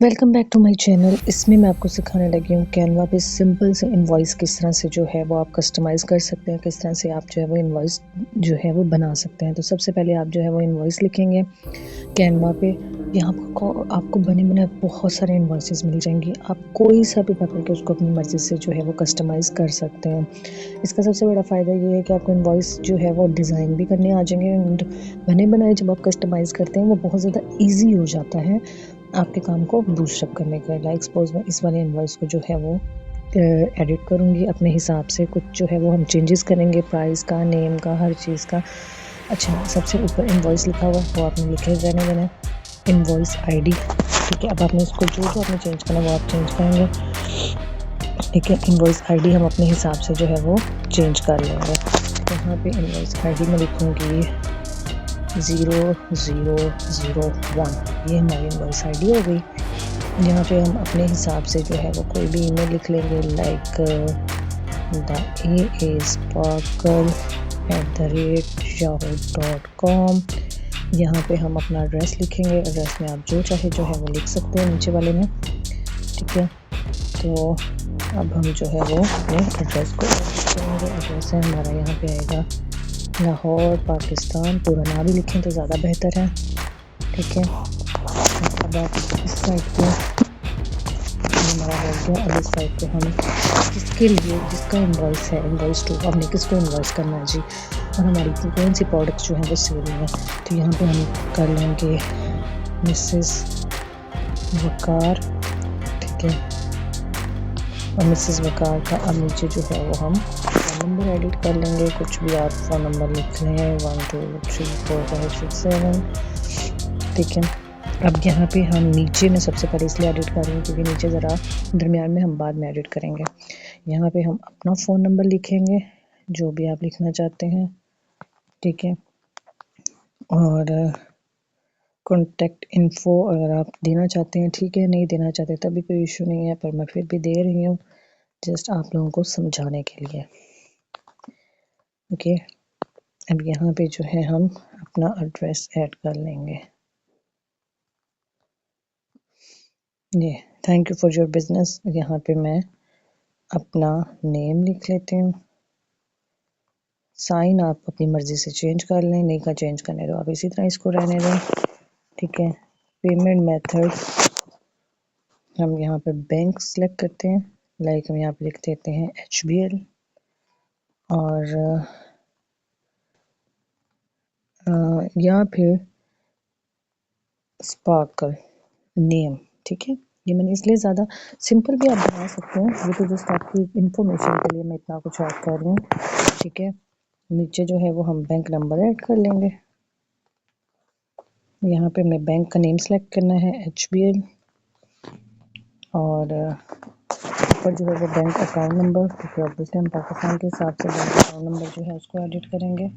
Welcome back to my channel. इसमें मैं आपको सिखाने लगी हूँ कैनवा पे सिंपल से इनवॉइस किस तरह से जो है वो आप कस्टमाइज़ कर सकते हैं, किस तरह से आप जो है वो इनवॉइस जो है वो बना सकते हैं। तो सबसे पहले आप जो है वो इनवॉइस लिखेंगे कैनवा पे। यहाँ आपको बने बनाए बहुत सारे इनवॉइसेस मिल जाएंगी। आप कोई सा भी पकड़ के उसको अपनी मर्ज़ी से जो है वो कस्टमाइज़ कर सकते हैं। इसका सबसे बड़ा फ़ायदा ये है कि आपको इनवॉइस जो है वो डिज़ाइन भी करने आ जाएंगे एंड बने बनाए जब आप कस्टमाइज़ करते हैं वो बहुत ज़्यादा ईजी हो जाता है आपके काम को बूस्ट अप करने के लिए। लाइक सपोज मैं इस वाले इनवॉइस को जो है वो एडिट करूँगी अपने हिसाब से। कुछ जो है वो हम चेंजेस करेंगे, प्राइस का, नेम का, हर चीज़ का। अच्छा, सबसे ऊपर इनवॉइस लिखा हुआ है वो आपने लिखे रहने देना है, इनवॉइस आईडी। ठीक है, अब आपने इसको जो आपने चेंज करना है वो आप चेंज करेंगे। ठीक है, इनवॉइस आईडी हम अपने हिसाब से जो है वो चेंज कर लेंगे। यहाँ पे इनवॉइस आईडी में लिखूँगी 0001। ये हमारी इनवॉइस आईडी हो गई। यहाँ पे हम अपने हिसाब से जो है वो कोई भी ईमेल लिख लेंगे, लाइक theasparkle@yahoo.com। यहाँ पे हम अपना एड्रेस लिखेंगे। एड्रेस में आप जो चाहे जो है वो लिख सकते हैं नीचे वाले में। ठीक है, तो अब हम जो है वो अपने एड्रेस को लिखेंगे। एड्रेस है हमारा, यहाँ पे आएगा लाहौर, पाकिस्तान। पूरा नाम भी लिखें तो ज़्यादा बेहतर है। ठीक है, अब आप इस साइड पे हमारा हो गया। अब इस साइड पे हम जिसके लिए जिसका इनवॉइस है, इनवॉइस 2, हमने किसको इनवॉइस करना है जी, और हमारी कौन सी प्रोडक्ट्स जो है वो सेल हुई हैं। तो यहाँ पे हम कर लेंगे मिसेस वकार। ठीक है, और मिसेस वकार का अब नीचे जो है वो हम फ़ोन नंबर एडिट कर लेंगे। कुछ भी आप फ़ोन नंबर लिख लें, 1 2 3 4 5 6 7। ठीक है, अब यहाँ पे हम नीचे में सबसे पहले इसलिए एडिट कर रहे हैं क्योंकि नीचे ज़रा दरमियान में हम बाद में एडिट करेंगे। यहाँ पे हम अपना फ़ोन नंबर लिखेंगे जो भी आप लिखना चाहते हैं। ठीक है, और कॉन्टेक्ट इन्फो अगर आप देना चाहते हैं ठीक है, नहीं देना चाहते तभी कोई इशू नहीं है, पर मैं फिर भी दे रही हूँ जस्ट आप लोगों को समझाने के लिए। ओके, अब यहाँ पे जो है हम अपना एड्रेस ऐड कर लेंगे। ये thank you for your business. यहाँ पे मैं अपना नेम लिख लेती हूँ। साइन आप अपनी मर्ज़ी से चेंज कर लें, नहीं का चेंज करने दो, आप इसी तरह इसको रहने दें। ठीक है, पेमेंट मेथड हम यहाँ पे बैंक सेलेक्ट करते हैं, लाइक हम यहाँ पे लिख देते हैं HBL, और या फिर स्पार्कल नेम। ठीक है, ये मैंने इसलिए ज़्यादा सिंपल भी आप बना सकते हैं, ये तो जस्ट आपकी इंफॉर्मेशन के लिए मैं इतना कुछ ऐड कर रही हूँ। ठीक है, नीचे जो है वो हम बैंक नंबर ऐड कर लेंगे। यहाँ पे मैं बैंक का नेम सेलेक्ट करना है HBL, और ऊपर जो है वो बैंक अकाउंट नंबर, क्योंकि ऑब्वियसली हम पाकिस्तान के हिसाब से बैंक अकाउंट नंबर जो है उसको एडिट करेंगे।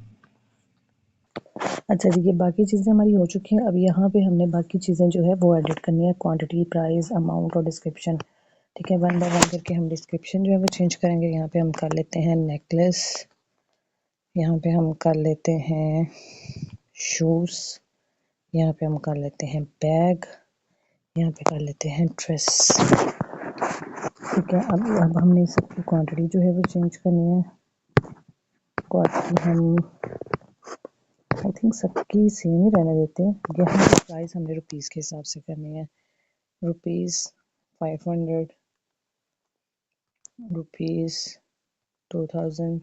अच्छा जी, ये बाकी चीज़ें हमारी हो चुकी हैं। अब यहाँ पे हमने बाकी चीज़ें जो है वो एडिट करनी है, क्वांटिटी, प्राइस, अमाउंट और डिस्क्रिप्शन। ठीक है, वन बाय वन करके हम डिस्क्रिप्शन जो है वो चेंज करेंगे। यहाँ पे हम कर लेते हैं नेकलेस, यहाँ पे हम कर लेते हैं शूज़, यहाँ पे हम कर लेते हैं बैग, यहाँ पे कर लेते हैं ड्रेस। ठीक है, अब हमने सबकी क्वांटिटी जो है वो चेंज करनी है। क्वांटिटी हम आई थिंक सबकी सेम ही रहने देते हैं। यहाँ पे प्राइस हमने रुपीज़ के हिसाब से करनी है, रुपीज़ 500, रुपीज़ 2000,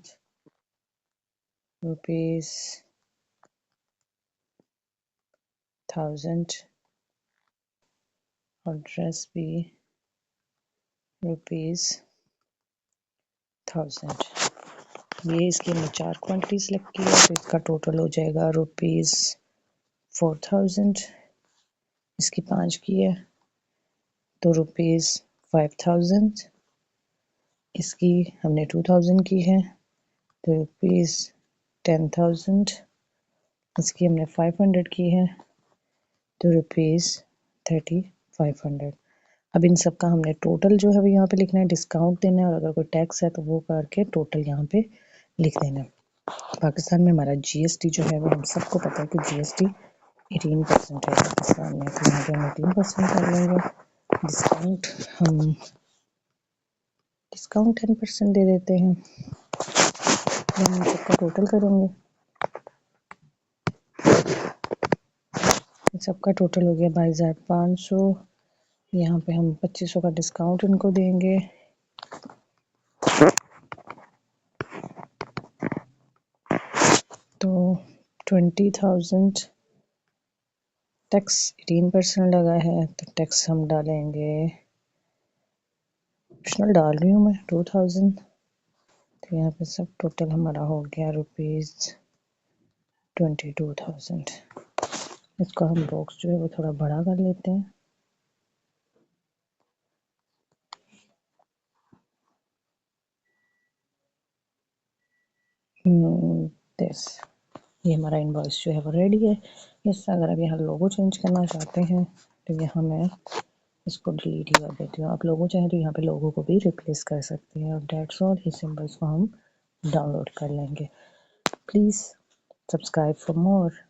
रुपीज़ 1000, और ड्रेस भी रुपीज़ 1000। ये इसकी हमने 4 क्वांटिटी सेलेक्ट की है, तो इसका टोटल हो जाएगा रुपीज़ 4000। इसकी 5 की है तो रुपीज़ 5000। इसकी हमने 2000 की है तो रुपीज़ 10000। इसकी हमने 500 की है तो रुपीज़ 3500। अब इन सब का हमने टोटल जो है वो यहाँ पे लिखना है, डिस्काउंट देना है, और अगर कोई टैक्स है तो वो करके टोटल यहाँ पे लिख देना है। पाकिस्तान में हमारा GST जो है वो हम सबको पता है कि GST 18% है पाकिस्तान में, तो यहाँ पे हम 18% कर लेंगे। डिस्काउंट हम 10% दे देते हैं। हम सबका टोटल करेंगे, सबका टोटल हो गया 22,500। यहाँ पे हम 2500 का डिस्काउंट इनको देंगे। तो 20,000 टैक्स 18% लगा है, तो टैक्स हम डालेंगे, ऑप्शनल डाल रही हूँ मैं, 2000। तो यहाँ पे सब टोटल हमारा हो गया ₹22,000। इसको हम बॉक्स जो है वो थोड़ा बड़ा कर लेते हैं। दिस, ये हमारा इनवॉइस जो है वो रेडी है। इस अगर आप यहाँ लोगो चेंज करना चाहते हैं तो यहाँ मैं इसको डिलीट ही कर देती हूँ। आप लोगो चाहें तो यहाँ पे लोगो को भी रिप्लेस कर सकते हैं। और डेट्स ऑल, इस सिंबल्स को हम डाउनलोड कर लेंगे। Please subscribe for more.